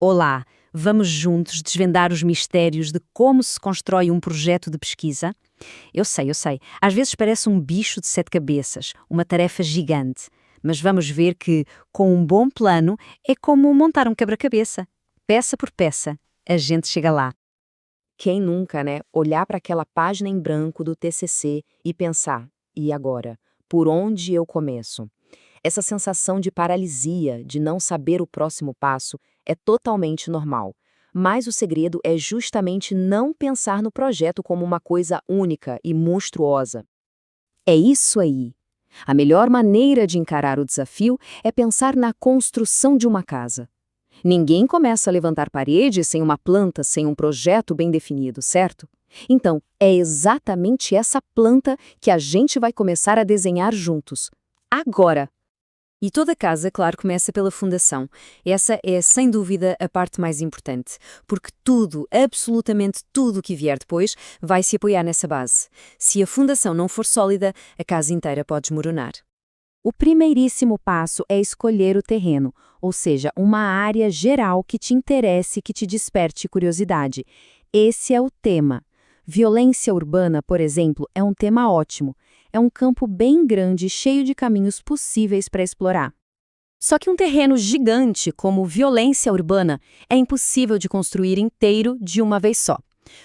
Olá, vamos juntos desvendar os mistérios de como se constrói um projeto de pesquisa? Eu sei, às vezes parece um bicho de sete cabeças, uma tarefa gigante, mas vamos ver que, com um bom plano, é como montar um quebra-cabeça. Peça por peça, a gente chega lá. Quem nunca, né, olhar para aquela página em branco do TCC e pensar: e agora? Por onde eu começo? Essa sensação de paralisia, de não saber o próximo passo, é totalmente normal. Mas o segredo é justamente não pensar no projeto como uma coisa única e monstruosa. É isso aí. A melhor maneira de encarar o desafio é pensar na construção de uma casa. Ninguém começa a levantar paredes sem uma planta, sem um projeto bem definido, certo? Então, é exatamente essa planta que a gente vai começar a desenhar juntos. Agora! E toda casa, claro, começa pela fundação. Essa é, sem dúvida, a parte mais importante, porque tudo, absolutamente tudo que vier depois, vai se apoiar nessa base. Se a fundação não for sólida, a casa inteira pode desmoronar. O primeiríssimo passo é escolher o terreno, ou seja, uma área geral que te interesse e que te desperte curiosidade. Esse é o tema. Violência urbana, por exemplo, é um tema ótimo. É um campo bem grande, cheio de caminhos possíveis para explorar. Só que um terreno gigante como violência urbana é impossível de construir inteiro de uma vez só.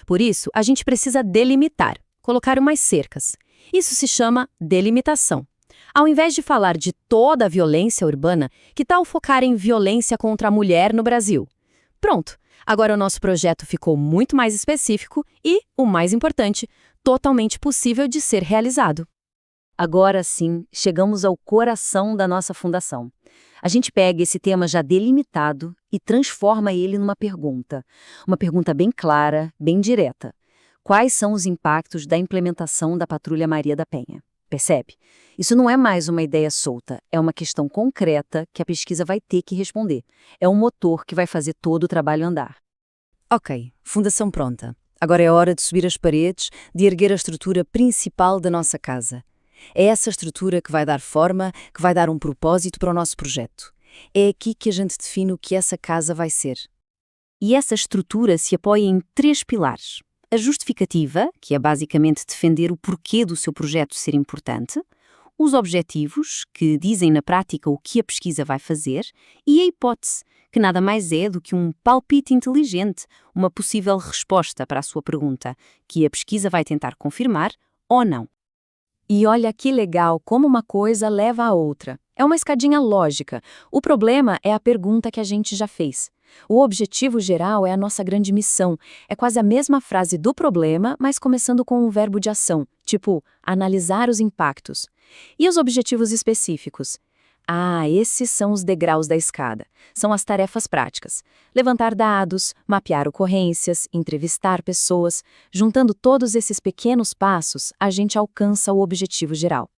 Por isso, a gente precisa delimitar, colocar umas cercas. Isso se chama delimitação. Ao invés de falar de toda a violência urbana, que tal focar em violência contra a mulher no Brasil? Pronto, agora o nosso projeto ficou muito mais específico e, o mais importante, totalmente possível de ser realizado. Agora sim, chegamos ao coração da nossa fundação. A gente pega esse tema já delimitado e transforma ele numa pergunta. Uma pergunta bem clara, bem direta. Quais são os impactos da implementação da Patrulha Maria da Penha? Percebe? Isso não é mais uma ideia solta, é uma questão concreta que a pesquisa vai ter que responder. É um motor que vai fazer todo o trabalho andar. Ok, fundação pronta. Agora é hora de subir as paredes, de erguer a estrutura principal da nossa casa. É essa estrutura que vai dar forma, que vai dar um propósito para o nosso projeto. É aqui que a gente define o que essa casa vai ser. E essa estrutura se apoia em três pilares. A justificativa, que é basicamente defender o porquê do seu projeto ser importante, os objetivos, que dizem na prática o que a pesquisa vai fazer, e a hipótese, que nada mais é do que um palpite inteligente, uma possível resposta para a sua pergunta, que a pesquisa vai tentar confirmar ou não. E olha que legal como uma coisa leva a outra. É uma escadinha lógica. O problema é a pergunta que a gente já fez. O objetivo geral é a nossa grande missão. É quase a mesma frase do problema, mas começando com um verbo de ação, tipo, analisar os impactos. E os objetivos específicos? Ah, esses são os degraus da escada. São as tarefas práticas. Levantar dados, mapear ocorrências, entrevistar pessoas. Juntando todos esses pequenos passos, a gente alcança o objetivo geral.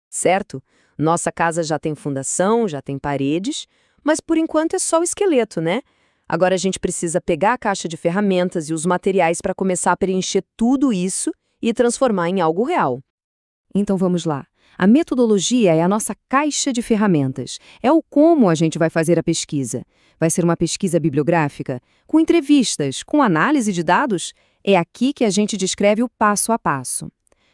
Certo? Nossa casa já tem fundação, já tem paredes, mas por enquanto é só o esqueleto, né? Agora a gente precisa pegar a caixa de ferramentas e os materiais para começar a preencher tudo isso e transformar em algo real. Então vamos lá. A metodologia é a nossa caixa de ferramentas. É o como a gente vai fazer a pesquisa. Vai ser uma pesquisa bibliográfica, com entrevistas, com análise de dados? É aqui que a gente descreve o passo a passo.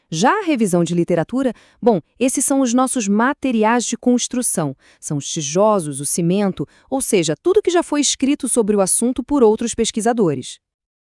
Já a revisão de literatura, bom, esses são os nossos materiais de construção. São os tijolos, o cimento, ou seja, tudo que já foi escrito sobre o assunto por outros pesquisadores.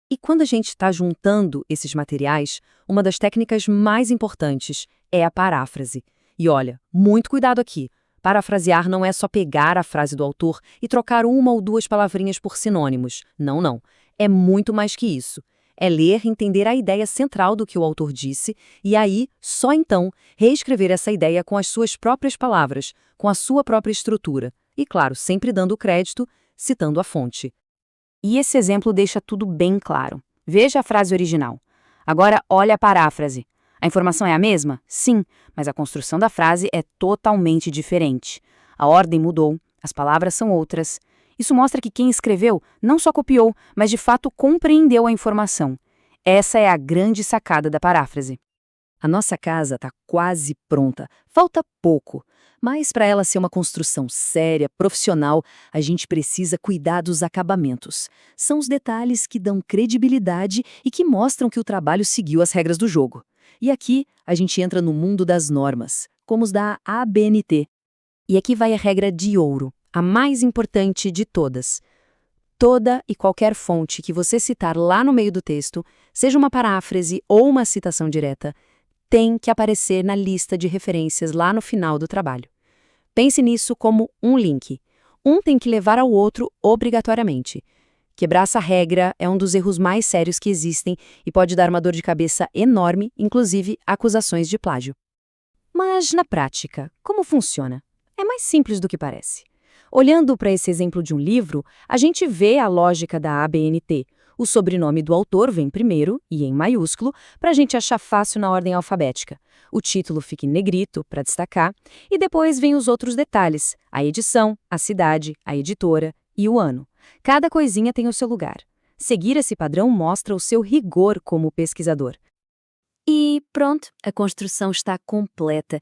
E quando a gente está juntando esses materiais, uma das técnicas mais importantes é a paráfrase. E olha, muito cuidado aqui. Parafrasear não é só pegar a frase do autor e trocar uma ou duas palavrinhas por sinônimos. Não, não. É muito mais que isso. É ler e entender a ideia central do que o autor disse e aí, só então, reescrever essa ideia com as suas próprias palavras, com a sua própria estrutura. E claro, sempre dando crédito, citando a fonte. E esse exemplo deixa tudo bem claro. Veja a frase original. Agora olha a paráfrase. A informação é a mesma? Sim, mas a construção da frase é totalmente diferente. A ordem mudou, as palavras são outras. Isso mostra que quem escreveu não só copiou, mas de fato compreendeu a informação. Essa é a grande sacada da paráfrase. A nossa casa está quase pronta, falta pouco. Mas para ela ser uma construção séria, profissional, a gente precisa cuidar dos acabamentos. São os detalhes que dão credibilidade e que mostram que o trabalho seguiu as regras do jogo. E aqui a gente entra no mundo das normas, como os da ABNT. E aqui vai a regra de ouro, a mais importante de todas. Toda e qualquer fonte que você citar lá no meio do texto, seja uma paráfrase ou uma citação direta, tem que aparecer na lista de referências lá no final do trabalho. Pense nisso como um link. Um tem que levar ao outro obrigatoriamente. Quebrar essa regra é um dos erros mais sérios que existem e pode dar uma dor de cabeça enorme, inclusive acusações de plágio. Mas, na prática, como funciona? É mais simples do que parece. Olhando para esse exemplo de um livro, a gente vê a lógica da ABNT. O sobrenome do autor vem primeiro, e em maiúsculo, para a gente achar fácil na ordem alfabética. O título fica em negrito, para destacar, e depois vem os outros detalhes, a edição, a cidade, a editora e o ano. Cada coisinha tem o seu lugar. Seguir esse padrão mostra o seu rigor como pesquisador. E pronto, a construção está completa.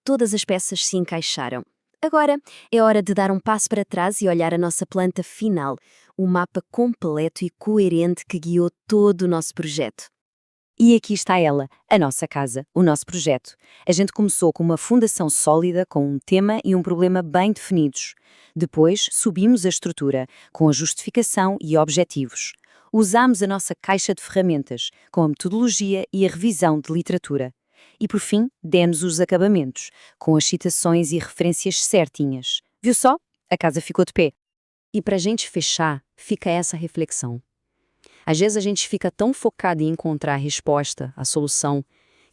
Todas as peças se encaixaram. Agora é hora de dar um passo para trás e olhar a nossa planta final, o mapa completo e coerente que guiou todo o nosso projeto. E aqui está ela, a nossa casa, o nosso projeto. A gente começou com uma fundação sólida, com um tema e um problema bem definidos. Depois, subimos a estrutura, com a justificação e objetivos. Usámos a nossa caixa de ferramentas, com a metodologia e a revisão de literatura. E, por fim, demos os acabamentos, com as citações e referências certinhas. Viu só? A casa ficou de pé. E para a gente fechar, fica essa reflexão. Às vezes a gente fica tão focado em encontrar a resposta, a solução,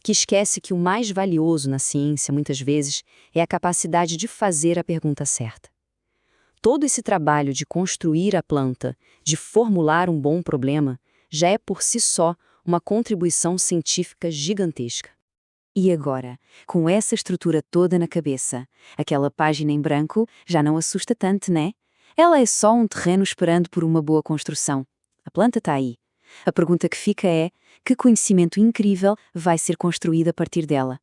que esquece que o mais valioso na ciência, muitas vezes, é a capacidade de fazer a pergunta certa. Todo esse trabalho de construir a planta, de formular um bom problema, já é por si só uma contribuição científica gigantesca. E agora, com essa estrutura toda na cabeça, aquela página em branco já não assusta tanto, né? Ela é só um terreno esperando por uma boa construção. A planta está aí. A pergunta que fica é: que conhecimento incrível vai ser construído a partir dela?